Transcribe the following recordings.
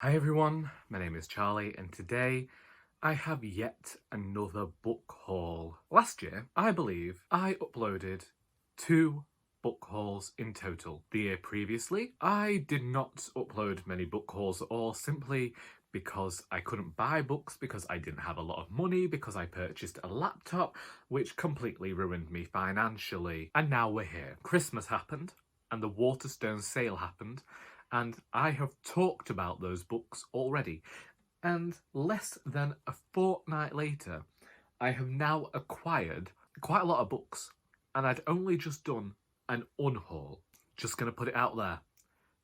Hi everyone, my name is Charlie and today I have yet another book haul. Last year, I believe, I uploaded 2 book hauls in total. The year previously, I did not upload many book hauls at all, simply because I couldn't buy books, because I didn't have a lot of money, because I purchased a laptop, which completely ruined me financially. And now we're here. Christmas happened, and the Waterstone sale happened, and I have talked about those books already. And less than a fortnight later, I have now acquired quite a lot of books, and I'd only just done an unhaul. Just gonna put it out there.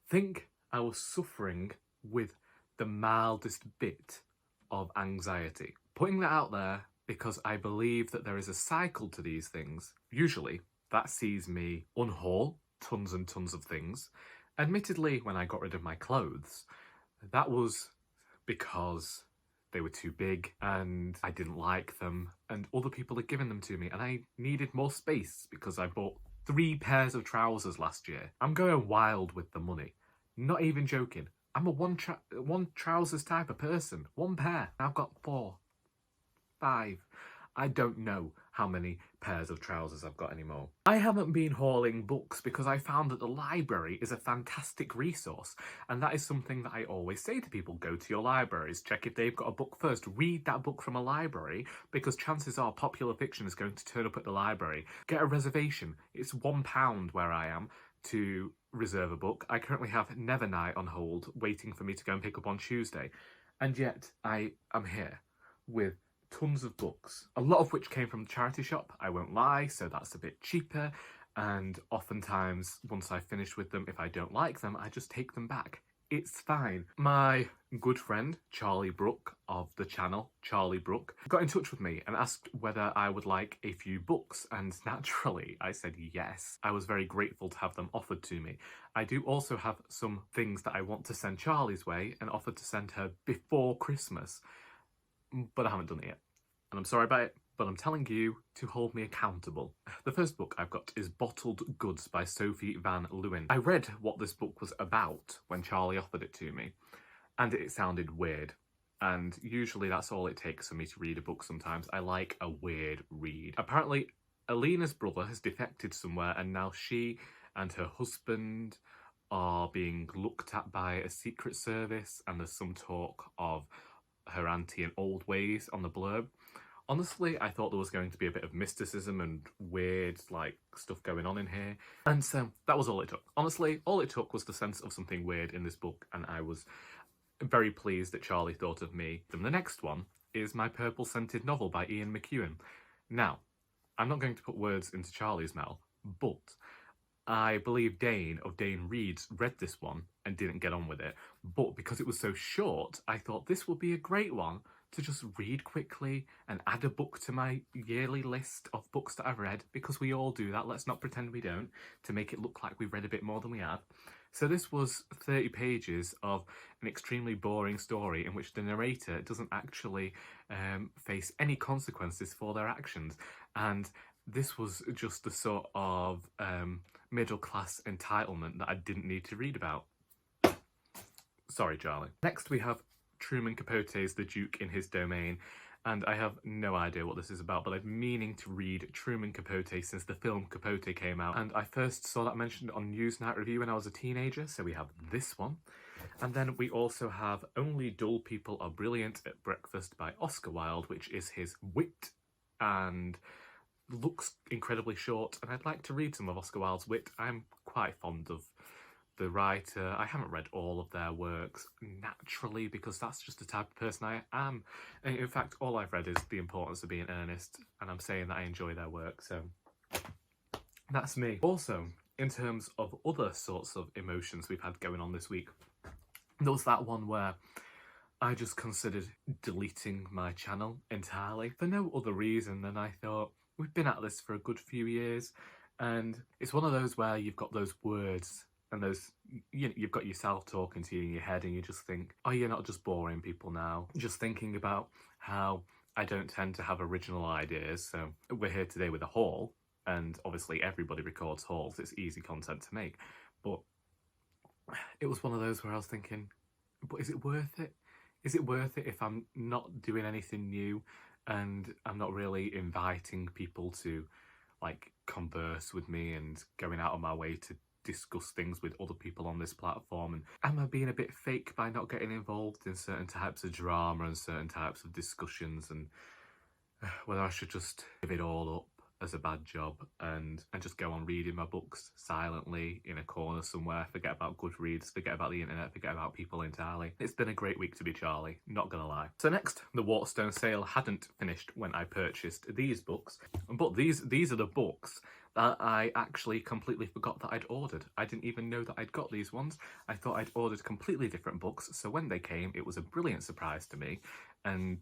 Think I was suffering with the mildest bit of anxiety. Putting that out there because I believe that there is a cycle to these things. Usually, that sees me unhaul tons and tons of things. Admittedly, when I got rid of my clothes, that was because they were too big and I didn't like them and other people had given them to me and I needed more space because I bought 3 pairs of trousers last year. I'm going wild with the money. Not even joking. I'm a one trousers type of person. 1 pair. I've got 4, 5. I don't know how many pairs of trousers I've got anymore. I haven't been hauling books because I found that the library is a fantastic resource, and that is something that I always say to people. Go to your libraries, check if they've got a book first, read that book from a library, because chances are popular fiction is going to turn up at the library. Get a reservation. It's £1 where I am to reserve a book. I currently have Nevernight on hold, waiting for me to go and pick up on Tuesday, and yet I am here with tons of books, a lot of which came from the charity shop, I won't lie, so that's a bit cheaper, and oftentimes once I finish with them, if I don't like them, I just take them back. It's fine. My good friend Charlie Brook of the channel, Charlie Brook, got in touch with me and asked whether I would like a few books, and naturally I said yes. I was very grateful to have them offered to me. I do also have some things that I want to send Charlie's way and offered to send her before Christmas, but I haven't done it yet. And I'm sorry about it, but I'm telling you to hold me accountable. The first book I've got is Bottled Goods by Sophie van Llewyn. I read what this book was about when Charlie offered it to me, and it sounded weird. And usually that's all it takes for me to read a book sometimes. I like a weird read. Apparently, Alina's brother has defected somewhere, and now she and her husband are being looked at by a secret service, and there's some talk of her auntie and old ways on the blurb. Honestly, I thought there was going to be a bit of mysticism and weird, stuff going on in here. And so that was all it took. Honestly, all it took was the sense of something weird in this book, and I was very pleased that Charlie thought of me. And the next one is my purple scented novel by Ian McEwan. Now, I'm not going to put words into Charlie's mouth, but I believe Dane of Dane Reads read this one and didn't get on with it, but because it was so short, I thought this would be a great one to just read quickly and add a book to my yearly list of books that I've read, because we all do that, let's not pretend we don't, to make it look like we've read a bit more than we have. So this was 30 pages of an extremely boring story in which the narrator doesn't actually face any consequences for their actions, and this was just the sort of middle-class entitlement that I didn't need to read about. Sorry, Charlie. Next we have Truman Capote's The Duke in His Domain, and I have no idea what this is about, but I've been meaning to read Truman Capote since the film Capote came out, and I first saw that mentioned on Newsnight Review when I was a teenager, so we have this one. And then we also have Only Dull People Are Brilliant at Breakfast by Oscar Wilde, which is his wit and looks incredibly short, and I'd like to read some of Oscar Wilde's wit. I'm quite fond of the writer. I haven't read all of their works naturally because that's just the type of person I am. And in fact, all I've read is The Importance of Being Earnest, and I'm saying that I enjoy their work, so that's me. Also, in terms of other sorts of emotions we've had going on this week, there was that one where I just considered deleting my channel entirely for no other reason than I thought, we've been at this for a good few years, and it's one of those where you've got those words and those, you've got yourself talking to you in your head, and you just think, oh, you're not just boring people now. Just thinking about how I don't tend to have original ideas, so we're here today with a haul, and obviously everybody records hauls, it's easy content to make, but it was one of those where I was thinking, But is it worth it? Is it worth it if I'm not doing anything new and I'm not really inviting people to like converse with me and going out of my way to discuss things with other people on this platform? And am I being a bit fake by not getting involved in certain types of drama and certain types of discussions, and whether I should just give it all up as a bad job and just go on reading my books silently in a corner somewhere, forget about Goodreads, forget about the internet, forget about people entirely. It's been a great week to be Charlie, not gonna lie. So next, the Waterstone sale hadn't finished when I purchased these books, but these are the books that I actually completely forgot that I'd ordered. I didn't even know that I'd got these ones. I thought I'd ordered completely different books, so when they came, it was a brilliant surprise to me, and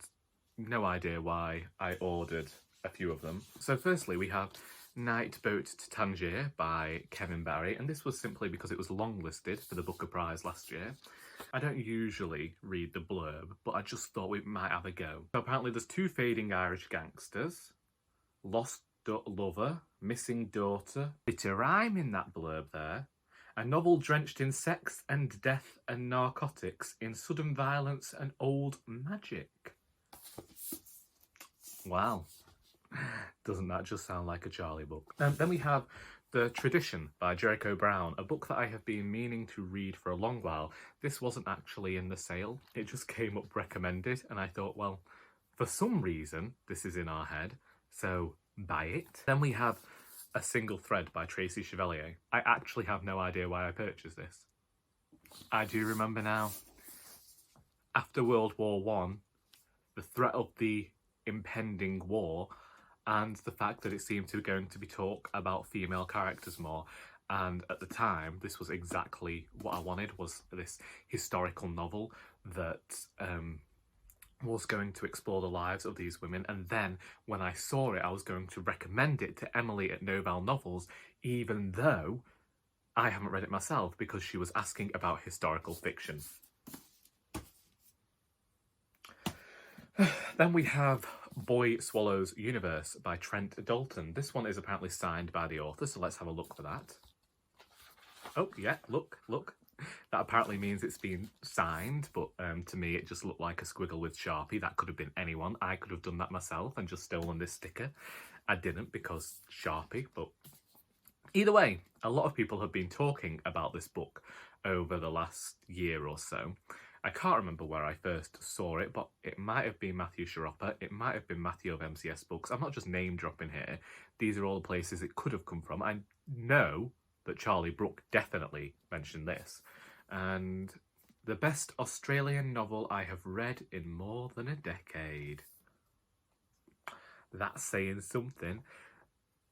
no idea why I ordered a few of them. So firstly, we have Night Boat to Tangier by Kevin Barry, and this was simply because it was longlisted for the Booker Prize last year. I don't usually read the blurb, but I just thought we might have a go. So apparently there's 2 fading Irish gangsters, lost lover, missing daughter, bit of rhyme in that blurb there, a novel drenched in sex and death and narcotics, in sudden violence and old magic. Wow. Doesn't that just sound like a Charlie book? Then we have The Tradition by Jericho Brown, a book that I have been meaning to read for a long while. This wasn't actually in the sale, it just came up recommended, and I thought, well, for some reason this is in our head, so buy it. Then we have A Single Thread by Tracy Chevalier. I actually have no idea why I purchased this. I do remember now. After World War I, the threat of the impending war and the fact that it seemed to be going to be talk about female characters more, and at the time this was exactly what I wanted, was this historical novel that was going to explore the lives of these women. And then when I saw it, I was going to recommend it to Emily at Novel Novels, even though I haven't read it myself, because she was asking about historical fiction. Then we have Boy Swallows Universe by Trent Dalton. This one is apparently signed by the author, so let's have a look for that. Oh, yeah, look. That apparently means it's been signed, but to me it just looked like a squiggle with Sharpie. That could have been anyone. I could have done that myself and just stolen this sticker. I didn't because Sharpie, but either way, a lot of people have been talking about this book over the last year or so. I can't remember where I first saw it, but it might have been Matthew Sharoppa, it might have been Matthew of MCS Books. I'm not just name dropping here. These are all the places it could have come from. I know that Charlie Brooke definitely mentioned this. And the best Australian novel I have read in more than a decade. That's saying something.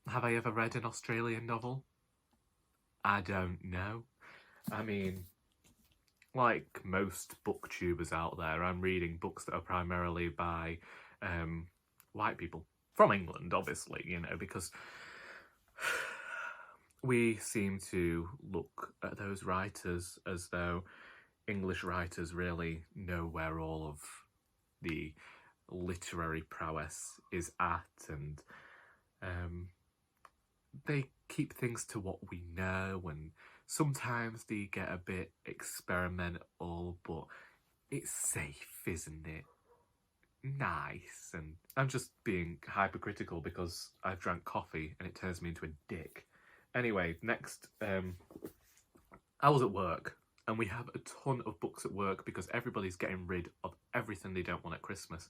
Have I ever read an Australian novel? I don't know. I mean, like most booktubers out there, I'm reading books that are primarily by white people. From England, obviously, you know, because we seem to look at those writers as though English writers really know where all of the literary prowess is at, and they keep things to what we know, and sometimes they get a bit experimental, but it's safe, isn't it? Nice. And I'm just being hypercritical because I've drank coffee and it turns me into a dick. Anyway, next, I was at work, and we have a ton of books at work because everybody's getting rid of everything they don't want at Christmas.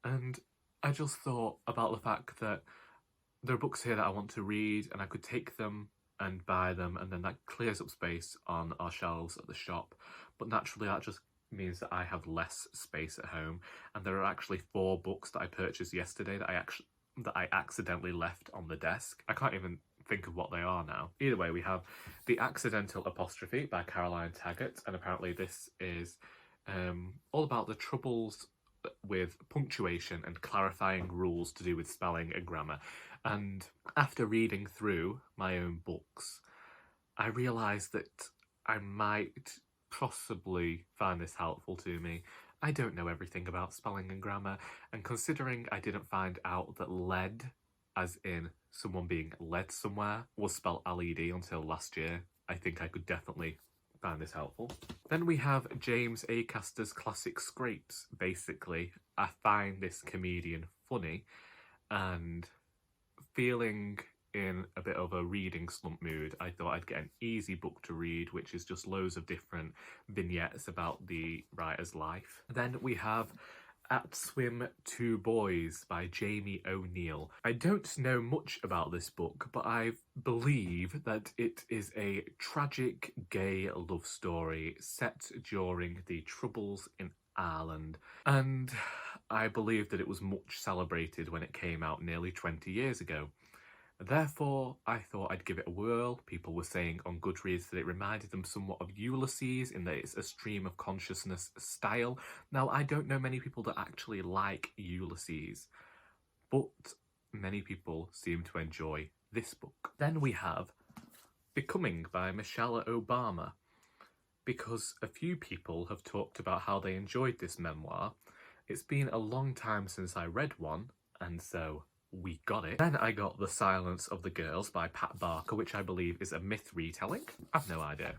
And I just thought about the fact that there are books here that I want to read, and I could take them and buy them, and then that clears up space on our shelves at the shop. But naturally that just means that I have less space at home, and there are actually 4 books that I purchased yesterday that I accidentally left on the desk. I can't even think of what they are now. Either way, we have The Accidental Apostrophe by Caroline Taggart, and apparently this is all about the troubles with punctuation and clarifying rules to do with spelling and grammar. And after reading through my own books, I realised that I might possibly find this helpful to me. I don't know everything about spelling and grammar, and considering I didn't find out that led, as in someone being led somewhere, was spelled L-E-D until last year, I think I could definitely find this helpful. Then we have James Acaster's Classic Scrapes. Basically, I find this comedian funny, and feeling in a bit of a reading slump mood, I thought I'd get an easy book to read, which is just loads of different vignettes about the writer's life. Then we have At Swim Two Boys by Jamie O'Neill. I don't know much about this book, but I believe that it is a tragic gay love story set during the Troubles in Ireland, and I believe that it was much celebrated when it came out nearly 20 years ago. Therefore, I thought I'd give it a whirl. People were saying on Goodreads that it reminded them somewhat of Ulysses in that it's a stream of consciousness style. Now, I don't know many people that actually like Ulysses, but many people seem to enjoy this book. Then we have Becoming by Michelle Obama, because a few people have talked about how they enjoyed this memoir. It's been a long time since I read one, and so we got it. Then I got The Silence of the Girls by Pat Barker, which I believe is a myth retelling. I've no idea.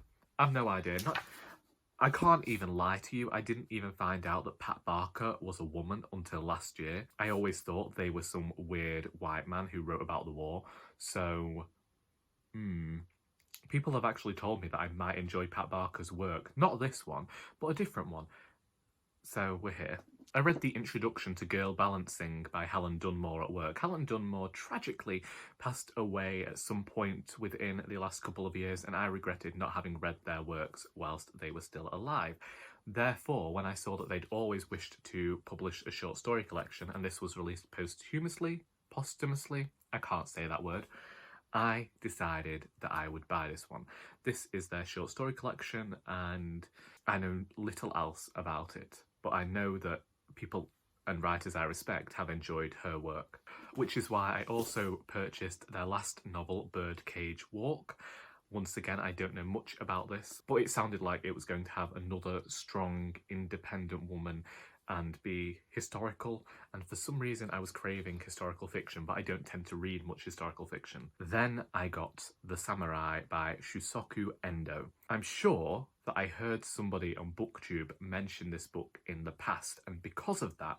I can't even lie to you. I didn't even find out that Pat Barker was a woman until last year. I always thought they were some weird white man who wrote about the war. So, people have actually told me that I might enjoy Pat Barker's work. Not this one, but a different one. So we're here. I read the introduction to Girl Balancing by Helen Dunmore at work. Helen Dunmore tragically passed away at some point within the last couple of years, and I regretted not having read their works whilst they were still alive. Therefore, when I saw that they'd always wished to publish a short story collection, and this was released posthumously, I can't say that word, I decided that I would buy this one. This is their short story collection, and I know little else about it, but I know that people and writers I respect have enjoyed her work, which is why I also purchased their last novel, Birdcage Walk. Once again, I don't know much about this, but it sounded like it was going to have another strong, independent woman and be historical, and for some reason I was craving historical fiction, but I don't tend to read much historical fiction. Then I got The Samurai by Shusaku Endo. I'm sure that I heard somebody on Booktube mention this book in the past, and because of that,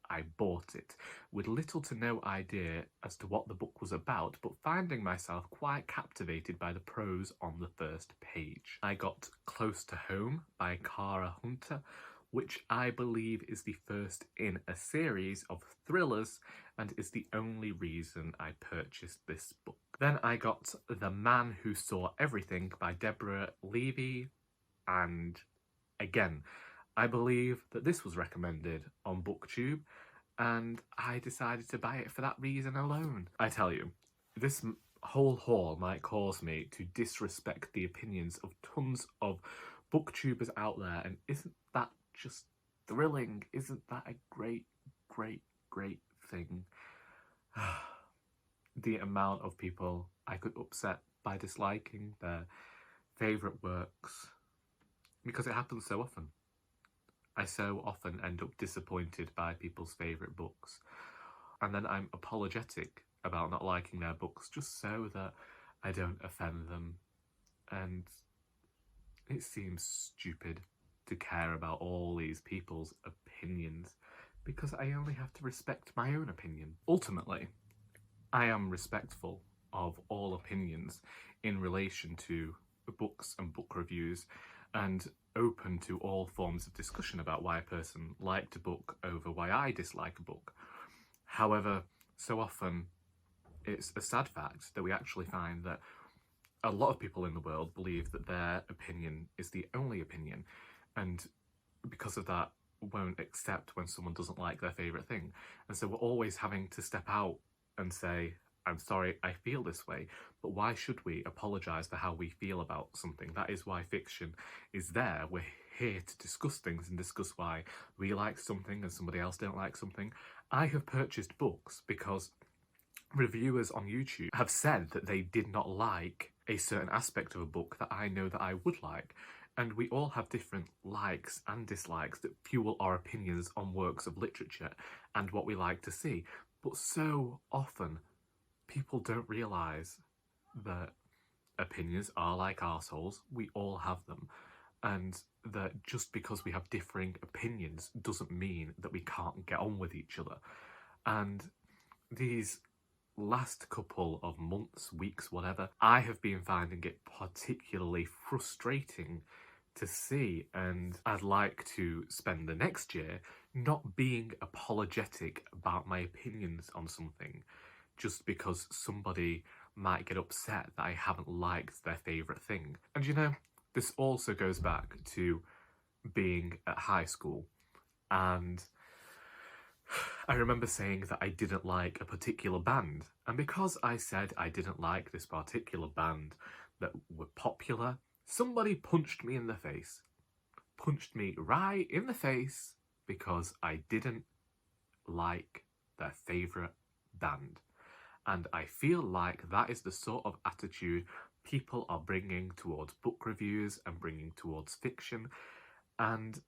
I bought it, with little to no idea as to what the book was about, but finding myself quite captivated by the prose on the first page. I got Close to Home by Cara Hunter, which I believe is the first in a series of thrillers and is the only reason I purchased this book. Then I got The Man Who Saw Everything by Deborah, Levy, and again, I believe that this was recommended on Booktube, and I decided to buy it for that reason alone. I tell you, this whole haul might cause me to disrespect the opinions of tons of booktubers out there, and isn't that just thrilling? Isn't that a great thing? The amount of people I could upset by disliking their favourite works, because it happens so often. I so often end up disappointed by people's favourite books, and then I'm apologetic about not liking their books just so that I don't offend them, and it seems stupid to care about all these people's opinions, because I only have to respect my own opinion. Ultimately, I am respectful of all opinions in relation to books and book reviews, and open to all forms of discussion about why a person liked a book over why I dislike a book. However, so often it's a sad fact that we actually find that a lot of people in the world believe that their opinion is the only opinion, and because of that won't accept when someone doesn't like their favourite thing. And so we're always having to step out and say, I'm sorry, I feel this way, but why should we apologise for how we feel about something? That is why fiction is there. We're here to discuss things and discuss why we like something and somebody else don't like something. I have purchased books because reviewers on YouTube have said that they did not like a certain aspect of a book that I know that I would like. And we all have different likes and dislikes that fuel our opinions on works of literature and what we like to see. But so often, people don't realise that opinions are like arseholes. We all have them. and that just because we have differing opinions doesn't mean that we can't get on with each other. And these last couple of months, weeks, whatever, I have been finding it particularly frustrating to see, and I'd like to spend the next year not being apologetic about my opinions on something just because somebody might get upset that I haven't liked their favourite thing. And you know, this also goes back to being at high school, and I remember saying that I didn't like a particular band, and because I said I didn't like this particular band that were popular, somebody punched me in the face. Punched me right in the face because I didn't like their favourite band. And I feel like that is the sort of attitude people are bringing towards book reviews and bringing towards fiction. And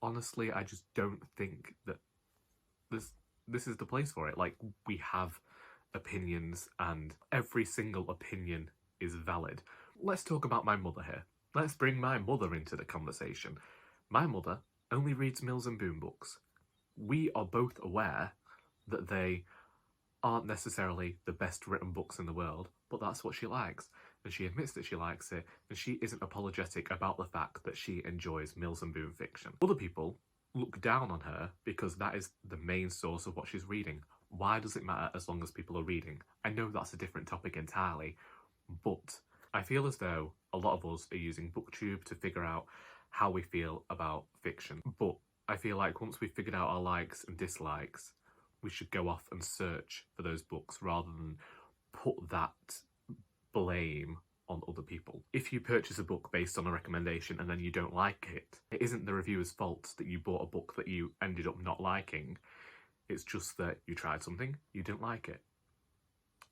honestly, I just don't think that this is the place for it. Like, we have opinions and every single opinion is valid. Let's talk about my mother here. Let's bring my mother into the conversation. My mother only reads Mills and Boon books. We are both aware that they aren't necessarily the best written books in the world, but that's what she likes. And she admits that she likes it, and she isn't apologetic about the fact that she enjoys Mills and Boon fiction. Other people look down on her because that is the main source of what she's reading. Why does it matter as long as people are reading? I know that's a different topic entirely, but I feel as though a lot of us are using BookTube to figure out how we feel about fiction. But I feel like once we've figured out our likes and dislikes, we should go off and search for those books rather than put that blame on other people. If you purchase a book based on a recommendation and then you don't like it, it isn't the reviewer's fault that you bought a book that you ended up not liking. It's just that you tried something, you didn't like it.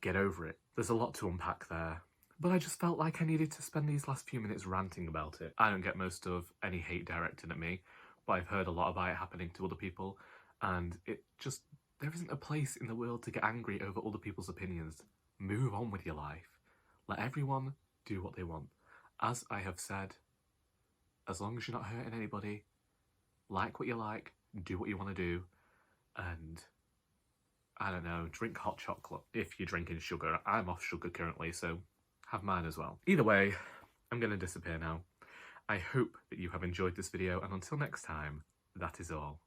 Get over it. There's a lot to unpack there, but I just felt like I needed to spend these last few minutes ranting about it. I don't get most of any hate directed at me, but I've heard a lot about it happening to other people, and there isn't a place in the world to get angry over other people's opinions. Move on with your life. Let everyone do what they want. As I have said, as long as you're not hurting anybody, like what you like, do what you want to do, and I don't know, drink hot chocolate if you're drinking sugar. I'm off sugar currently, so have mine as well. Either way, I'm going to disappear now. I hope that you have enjoyed this video, and until next time, that is all.